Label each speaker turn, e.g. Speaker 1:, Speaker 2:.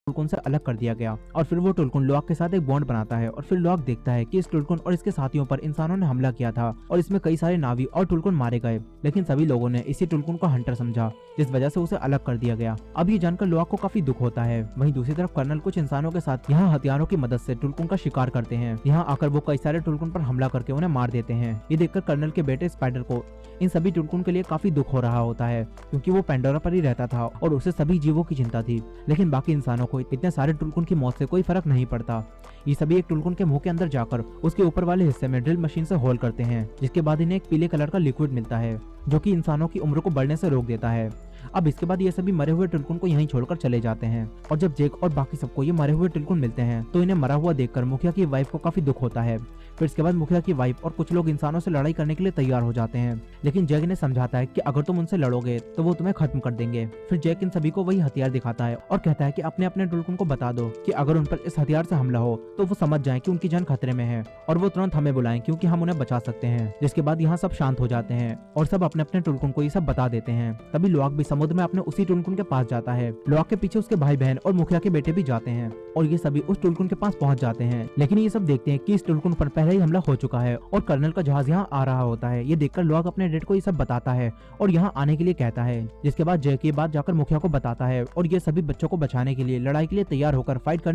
Speaker 1: टुलकुन से अलग कर दिया गया और फिर वो टुलकुन लुआक के साथ एक बॉन्ड बनाता है और फिर लुआक देखता है कि इस टुलकुन और इसके साथियों पर इंसानों ने हमला किया था और इसमें कई सारे नावी और टुलकुन मारे गए, लेकिन सभी लोगों ने इसी टुलकुन को हंटर समझा, जिस वजह से उसे अलग कर दिया गया। अब ये जानकर लुआक को काफी दुख होता है। वहीं दूसरी तरफ कर्नल कुछ इंसानों के साथ यहाँ हथियारों की मदद से टुलकुन का शिकार करते हैं। यहाँ आकर वो कई सारे टुलकुन पर हमला करके उन्हें मार देते हैं। ये देखकर कर्नल के बेटे स्पाइडर को इन सभी टुलकुन के लिए काफी दुख हो रहा होता है, क्योंकि वो पेंडोरा पर ही रहता था और उसे सभी जीवों की चिंता थी, लेकिन बाकी इंसानों को इतने सारे टुलकुन की मौत से कोई फर्क नहीं पड़ता। ये सभी एक टुलकुन के मुंह के अंदर जाकर उसके ऊपर वाले हिस्से में ड्रिल मशीन से होल करते हैं, जिसके बाद इन्हें एक पीले कलर का लिक्विड मिलता है जो कि इंसानों की उम्र को बढ़ने से रोक देता है। अब इसके बाद ये सभी मरे हुए टुलकुन को यहीं छोड़कर चले जाते हैं और जब जेक और बाकी सबको ये मरे हुए टुलकुन मिलते हैं तो इन्हें मरा हुआ देखकर मुखिया की वाइफ को काफी दुख होता है। फिर इसके बाद मुखिया की वाइफ और कुछ लोग इंसानों से लड़ाई करने के लिए तैयार हो जाते हैं, लेकिन जैक इन्हें समझाता है कि अगर तुम उनसे लड़ोगे तो वो तुम्हें खत्म कर देंगे। फिर जैक इन सभी को वही हथियार दिखाता है और कहता है कि अपने अपने टुलकुन को बता दो कि अगर उन पर इस हथियार से हमला हो तो वो समझ जाएं कि उनकी जान खतरे में है और वो तुरंत हमें बुलाएं, क्योंकि हम उन्हें बचा सकते हैं। जिसके बाद यहाँ सब शांत हो जाते हैं और सब अपने अपने टुलकुन को ये सब बता देते हैं। तभी लुआक भी समुद्र में अपने उसी टुलकुन के पास जाता है। लुआक के पीछे उसके भाई बहन और मुखिया के बेटे भी जाते हैं और ये सभी उस टुलकुन के पास पहुंच जाते हैं, लेकिन ये सब देखते हैं कि इस टुलकुन पर पहले ही हमला हो चुका है और कर्नल का जहाज यहाँ आ रहा होता है। ये देखकर लुआक अपने डेड को ये सब बताता है और यहाँ आने के लिए कहता है, जिसके बाद जैक ये बात जाकर मुखिया को बताता है और ये सभी बच्चों को बचाने के लिए लड़ाई के लिए तैयार होकर फाइट करने